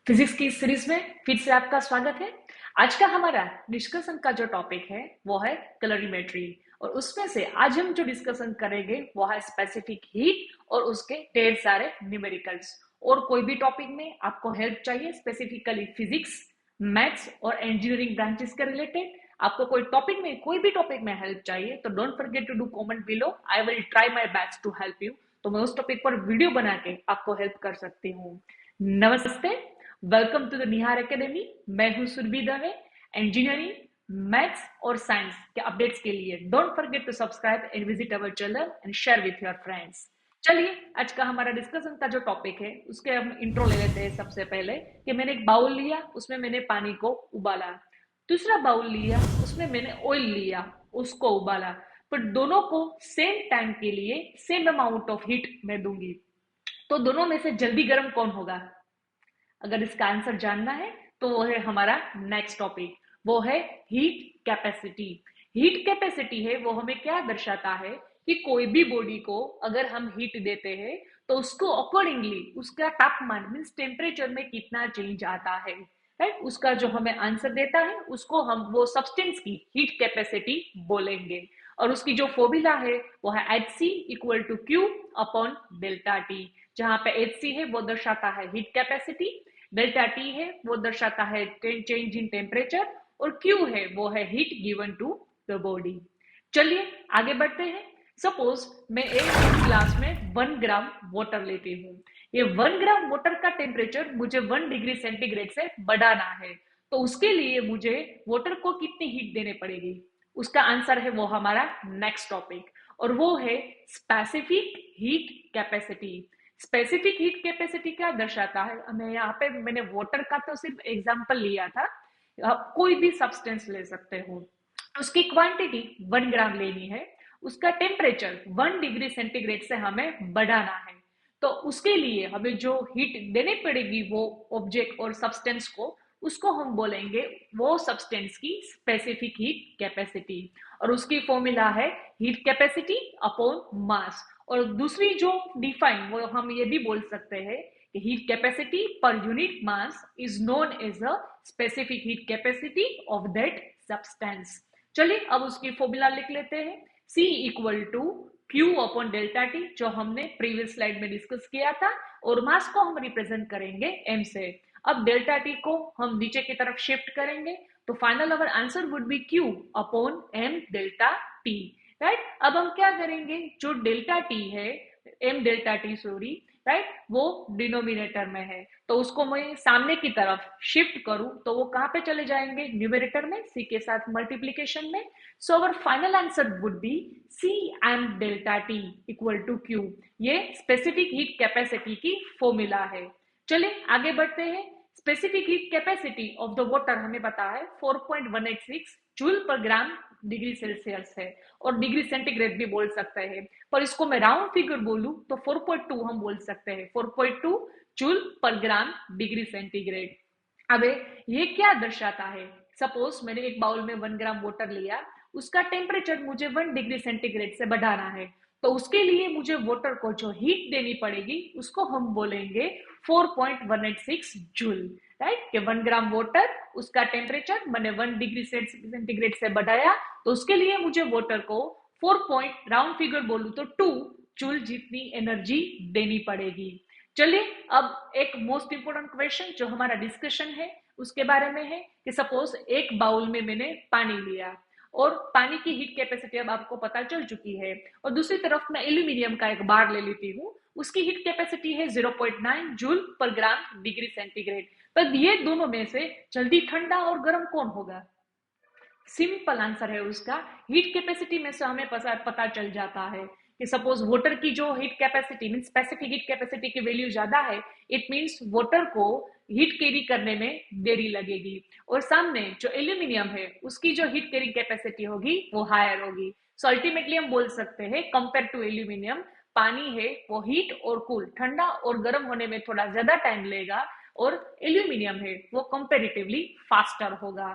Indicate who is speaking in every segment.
Speaker 1: Physics की इस series में फिर से आपका स्वागत है। आज का हमारा डिस्कशन का जो टॉपिक है वो है कलरीमेट्री, और उसमें से आज हम जो डिस्कशन करेंगे वो है स्पेसिफिक हीट और उसके ढेर सारे न्यूमेरिकल्स। और कोई भी टॉपिक में आपको हेल्प चाहिए, स्पेसिफिकली फिजिक्स, मैथ्स और इंजीनियरिंग ब्रांचेस के रिलेटेड, आपको कोई टॉपिक में, कोई भी टॉपिक में हेल्प चाहिए तो don't forget to do comment below. I will try my best to help you. तो मैं उस टॉपिक पर वीडियो बना के आपको हेल्प कर सकती हूँ। नमस्ते, welcome to the Nihar academy. मैं हूं सुरभि दवे। इंजीनियरिंग, मैथ्स और साइंस के अपडेट्स के लिए don't forget to subscribe and visit our channel and share with your friends. चलिए, आज का हमारा डिस्कशन का जो टॉपिक है उसके हम इंट्रो ले लेते हैं। सबसे पहले कि मैंने एक बाउल लिया, उसमें मैंने पानी को उबाला। दूसरा बाउल लिया, उसमें मैंने ऑयल लिया, उसको उबाला। पर दोनों को सेम टाइम के लिए सेम अमाउंट ऑफ हीट मैं दूंगी। तो दोनों में से जल्दी गर्म कौन होगा? अगर इसका आंसर जानना है तो वो है हमारा नेक्स्ट टॉपिक, वो है हीट कैपेसिटी। हीट कैपेसिटी है वो हमें क्या दर्शाता है कि कोई भी बॉडी को अगर हम हीट देते हैं तो उसको अकॉर्डिंगली उसका तापमान मीन्स टेम्परेचर में कितना चेंज आता है, राइट। उसका जो हमें आंसर देता है उसको हम वो सब्सटेंस की हीट कैपेसिटी बोलेंगे। और उसकी जो फॉर्मूला है वो है H C equal to Q upon delta T, जहां पे एच सी है वो दर्शाता है हीट कैपेसिटी, डेल्टा टी है वो दर्शाता है चेंज इन टेम्परेचर, और क्यू है वो है heat given to the body. चलिए आगे बढ़ते हैं। सपोज मैं एक ग्लास में 1 ग्राम वाटर लेती हूँ। ये 1 ग्राम वाटर का टेम्परेचर मुझे 1 डिग्री सेंटीग्रेड से बढ़ाना है। तो उसके लिए मुझे वाटर को कितनी हीट देने पड़ेगी? उसका आंसर है वो हमारा नेक्स्ट टॉपिक, और वो है specific heat capacity. Specific heat capacity क्या दर्शाता है? हमें यहाँ पे मैंने वाटर का तो सिर्फ एग्जांपल लिया था, आप कोई भी सब्सटेंस ले सकते हो। उसकी क्वांटिटी 1 ग्राम लेनी है, उसका टेम्परेचर 1 डिग्री सेंटीग्रेड से हमें बढ़ाना है। तो उसके लिए हमें जो हीट देनी पड़ेगी वो ऑब्जेक्ट और सब्सटेंस को, उसको हम बोलेंगे वो सब्सटेंस की स्पेसिफिक हीट कैपेसिटी। और उसकी फॉर्मूला है हीट कैपेसिटी अपॉन मास। और दूसरी जो डिफाइन वो हम ये भी बोल सकते हैं कि हीट कैपेसिटी पर unit mass is known as a specific heat capacity of that substance. चलिए अब उसकी फॉर्मूला लिख लेते हैं। C equal to Q upon delta T, जो हमने प्रीवियस स्लाइड में डिस्कस किया था, और मास को हम रिप्रेजेंट करेंगे m से। अब डेल्टा टी को हम नीचे की तरफ शिफ्ट करेंगे तो final our answer would B Q upon m delta T, right. अब हम क्या करेंगे, जो डेल्टा टी है, m delta T sorry, right, वो डिनोमिनेटर में है, तो उसको मैं सामने की तरफ शिफ्ट करूं तो वो कहां पे चले जाएंगे? न्यूमेरेटर में, c के साथ मल्टीप्लीकेशन में। So our final answer would be C m delta T equal to Q। ये स्पेसिफिक हीट कैपेसिटी की फॉर्मूला है। चलिए आगे बढ़ते हैं। Specific heat capacity of the water हमें पता है 4.186 जूल पर ग्राम डिग्री सेल्सियस है, और डिग्री सेंटीग्रेड भी बोल सकते हैं, पर इसको मैं राउंड फिगर बोलूं तो 4.2 हम बोल सकते हैं, 4.2 जूल पर ग्राम डिग्री सेंटीग्रेड। अबे ये क्या दर्शाता है? सपोज मैंने एक बाउल में 1 ग्राम वाटर लिया, उसका टेम्परेचर मुझे 1 डिग्री सेंटीग्रेड से बढ़ाना है, तो उसके लिए मुझे वाटर को जो हीट देनी पड़ेगी उसको हम बोलेंगे 4.186 जूल, राइट। कि 1 ग्राम वाटर, उसका टेम्परेचर मैंने 1 डिग्री सेंटीग्रेड से बढ़ाया, तो उसके लिए मुझे वाटर को 4 पॉइंट राउंड फिगर बोलूं तो 2 जूल जितनी एनर्जी देनी पड़ेगी। चलिए अब एक मोस्ट इंपोर्टेंट क्वेश्चन जो हमारा डिस्कशन है उसके बारे में है कि सपोज एक बाउल में मैंने पानी लिया, और पानी की हीट कैपेसिटी अब आपको पता चल चुकी है, और दूसरी तरफ मैं एल्यूमिनियम का एक बार ले लेती हूँ, उसकी हीट कैपेसिटी है 0.9 जूल पर ग्राम डिग्री सेंटीग्रेड। पर ये दोनों में से जल्दी ठंडा और गर्म कौन होगा? सिंपल आंसर है उसका, हीट कैपेसिटी में से हमें पता चल जाता है कि सपोज वाटर की जो heat capacity mean specific heat capacity की वैल्यू ज्यादा है, इट मींस वाटर को हीट कैरी करने में देरी लगेगी, और सामने जो एल्यूमिनियम है उसकी जो हीट कैरिंग कैपेसिटी होगी वो हायर होगी। सो अल्टीमेटली हम बोल सकते हैं कंपेयर टू एल्यूमिनियम, पानी है वो हीट और कूल ठंडा और गर्म होने में थोड़ा ज्यादा टाइम लेगा, और एल्यूमिनियम है वो कंपेरेटिवली फास्टर होगा।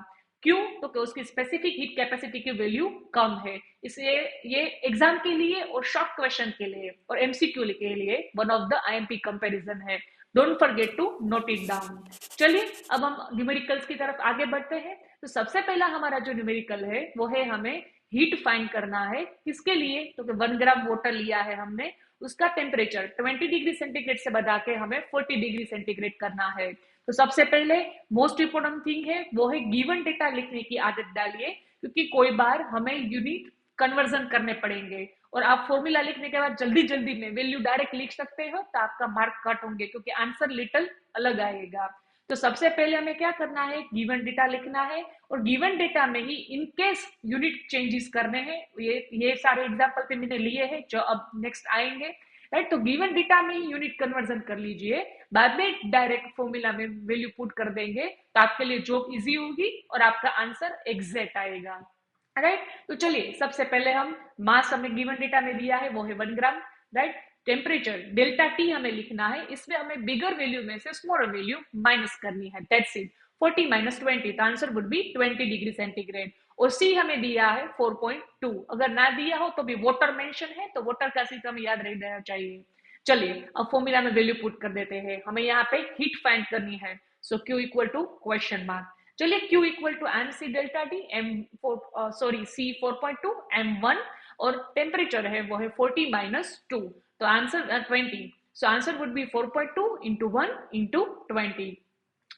Speaker 1: क्यों? तो कि उसकी स्पेसिफिक हीट कैपेसिटी की वैल्यू कम है। इसलिए ये एग्जाम के लिए और शॉर्ट क्वेश्चन के लिए और एमसीक्यू के लिए one of the IMP comparison है। Don't forget to note it down. चलिए अब हम न्यूमेरिकल्स की तरफ आगे बढ़ते हैं। तो सबसे पहला हमारा जो न्यूमेरिकल है वो है हमें हीट फाइंड करना है। किसके लिए? तो 1 ग्राम वाटर लिया है हमने, उसका टेम्परेचर 20 डिग्री सेंटीग्रेड से बढ़ा के हमें 40 डिग्री सेंटीग्रेड करना है। तो सबसे पहले मोस्ट इंपोर्टेंट थिंग है वो है गिवन डेटा लिखने की आदत डालिए, क्योंकि कोई बार हमें यूनिट कन्वर्जन करने पड़ेंगे और आप फॉर्मूला लिखने के बाद जल्दी जल्दी में वैल्यू डायरेक्ट लिख सकते हो तो आपका मार्क कट होंगे, क्योंकि आंसर लिटिल अलग आएगा। तो सबसे पहले हमें क्या करना है, गिवन डेटा लिखना है और गिवन डेटा में ही इन केस यूनिट चेंजेस करने हैं। ये सारे एग्जांपल पे मैंने लिए हैं जो अब नेक्स्ट आएंगे, राइट। तो गिवन डेटा में ही यूनिट कन्वर्जन कर लीजिए, बाद में डायरेक्ट फॉर्मूला में वैल्यू पुट कर देंगे तो आपके लिए जॉब इजी होगी और आपका आंसर एग्जैक्ट आएगा, राइट। तो चलिए सबसे पहले हम मास हमें गिवन डेटा में दिया है वो है 1 ग्राम, राइट। टेम्परेचर डेल्टा टी हमें लिखना है, इसमें हमें बिगर वैल्यू में से स्मॉलर वैल्यू माइनस करनी है, दैट्स इट। 40 माइनस 20, तो answer would B 20 degree centigrade. और सी हमें दिया है 4.2, अगर ना दिया हो तो भी वाटर मेंशन है तो वाटर का सी तो हमें याद रह देना चाहिए। चलिए अब फॉर्मूला में वैल्यू पुट कर देते हैं, हमें यहाँ पे हीट फाइंड करनी है, so Q equal to question mark. चलिए Q equal to M C delta D, C 4.2, M1 और टेम्परेचर है वो है 40 माइनस 2, तो answer 20, so answer would B 4.2 into 1 into 20,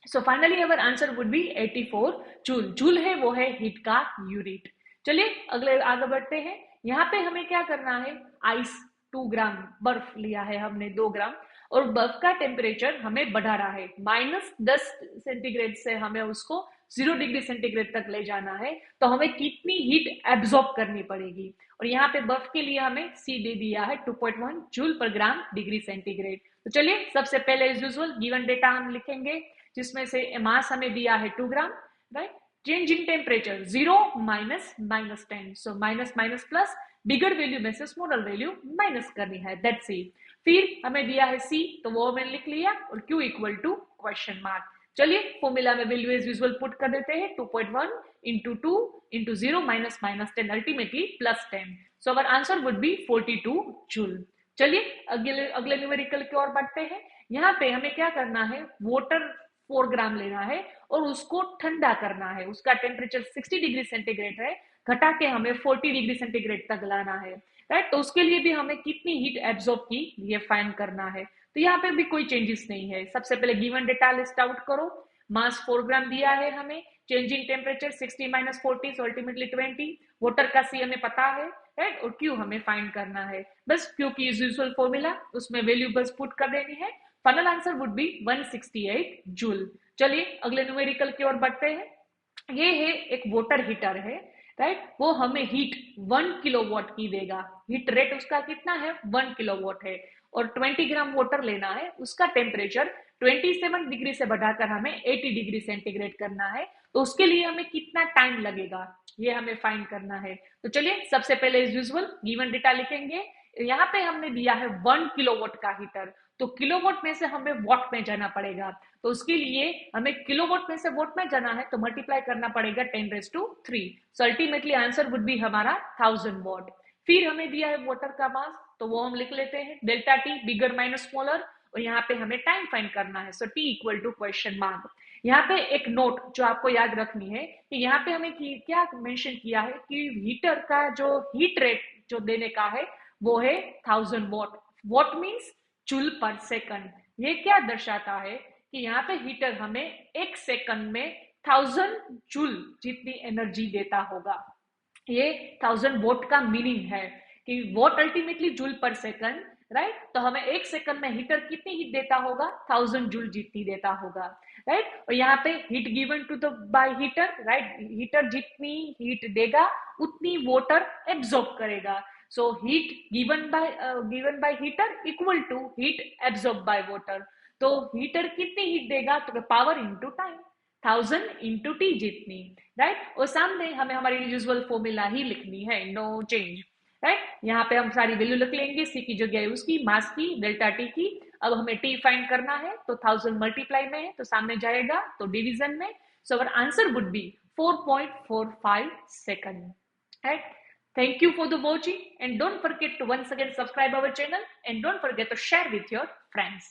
Speaker 1: so finally our answer would B 84 joule. Joule है वो है heat का यूनिट। चलिए अगले आगे बढ़ते हैं। यहाँ पे हमें क्या करना है, आइस 2 ग्राम, बर्फ लिया है हमने 2 ग्राम और बर्फ का टेम्परेचर हमें बढ़ा रहा है, -10 सेंटीग्रेड से हमें उसको 0 डिग्री सेंटीग्रेड तक ले जाना है। तो हमें कितनी हीट एब्जॉर्ब करनी पड़ेगी, और यहाँ पे बर्फ के लिए हमें सी दे दिया है 2.1 जूल पर ग्राम डिग्री सेंटीग्रेड। तो चलिए सबसे पहले एज यूजुअल गिवन डेटा हम लिखेंगे, जिसमें से मास हमें दिया है 2 gram, right. Change in temperature 0 minus -10, सो minus minus plus, bigger value में से स्मॉलर वैल्यू माइनस करनी है, दैट्स इट। फिर हमें दिया है सी, तो वो मैंने लिख लिया, और Q equal to question mark. चलिए फॉर्मूला में वैल्यू एज यूजुअल पुट कर देते हैं, 2.1 into 2 into 0 minus -10 ultimately +10, so our answer would be 42 joule. चलिए अगले अगले न्यूमेरिकल की ओर बढ़ते हैं। यहाँ पे हमें क्या करना है, वाटर 4 ग्राम लेना है और उसको ठंडा करना है, उसका टेम्परेचर 60 डिग्री सेंटीग्रेड है, घटा के हमें 40 डिग्री सेंटीग्रेड तक लाना है, राइट। तो उसके लिए भी हमें कितनी हीट एब्जॉर्ब की ये फाइंड करना है। तो यहाँ पे भी कोई चेंजेस नहीं है। सबसे पहले गिवन डेटा लिस्ट आउट करो, मास 4 ग्राम दिया है हमें, change in temperature 60 minus 40 so ultimately 20, water का सी हमें पता है, राइट, और क्यू हमें फाइंड करना है। बस क्यू की यूजुअल फॉर्मूला, उसमें वैल्यू बस पुट कर देनी है, final answer would B 168 joule. चलिए अगले न्यूमेरिकल की ओर बढ़ते हैं। ये है एक वाटर हीटर है, राइट। वो हमें हीट 1 किलोवाट की देगा, हीट रेट उसका कितना है, 1 किलोवाट है, और 20 ग्राम वाटर लेना है, उसका टेम्परेचर 27 डिग्री से बढ़ाकर हमें 80 डिग्री सेंटीग्रेड करना है। तो उसके लिए हमें कितना टाइम लगेगा ये हमें फाइंड करना है। तो चलिए सबसे पहले एज यूजुअल गिवन डेटा लिखेंगे। यहाँ पे हमने दिया है 1 किलोवाट का हीटर, तो किलोवाट में से हमें वॉट में जाना पड़ेगा, तो उसके लिए हमें किलोवाट में से वॉट में जाना है तो मल्टीप्लाई करना पड़ेगा 10⁻3, so ultimately answer would B हमारा 1000 वॉट। फिर हमें दिया है वाटर का मास, तो वो हम लिख लेते हैं delta T, bigger minus smaller, और यहाँ पे हमें टाइम फाइंड करना है, so T equal to question mark. यहाँ पे एक नोट जो आपको याद रखनी है कि यहाँ पे हमें क्या मेंशन किया है कि हीटर का जो हीट रेट जो देने का है वो है 1000 वॉट। वॉट मीन्स जूल पर सेकंड। ये क्या दर्शाता है कि यहाँ पे हीटर हमें 1 सेकंड में 1000 जूल जितनी एनर्जी देता होगा। ये 1000 वॉट का मीनिंग है कि वॉट अल्टीमेटली जूल पर सेकंड, राइट। तो हमें 1 सेकंड में हीटर कितनी हीट देता होगा, 1000 जूल जितनी देता होगा, राइट। और यहाँ पे heat given to the by heater, right, heater जितनी हीट देगा उतनी वाटर एब्जॉर्ब करेगा, so heat given by heater equal to heat absorbed by water। तो हीटर कितनी हीट देगा, तो power into time, 1000 into T जितनी, राइट। और सामने हमें हमारी यूजुअल फॉर्मूला ही लिखनी है, नो चेंज, राइट। यहाँ पे हम सारी वैल्यू लिख लेंगे, सी की जगह उसकी, मास की, डेल्टा टी की। अब हमें टी फाइंड करना है, तो 1000 मल्टीप्लाई में है तो सामने जाएगा तो डिवीजन में, so our answer would be 4.45 second, right? Thank you for the watching, and don't forget to once again subscribe our channel, and don't forget to share with your friends.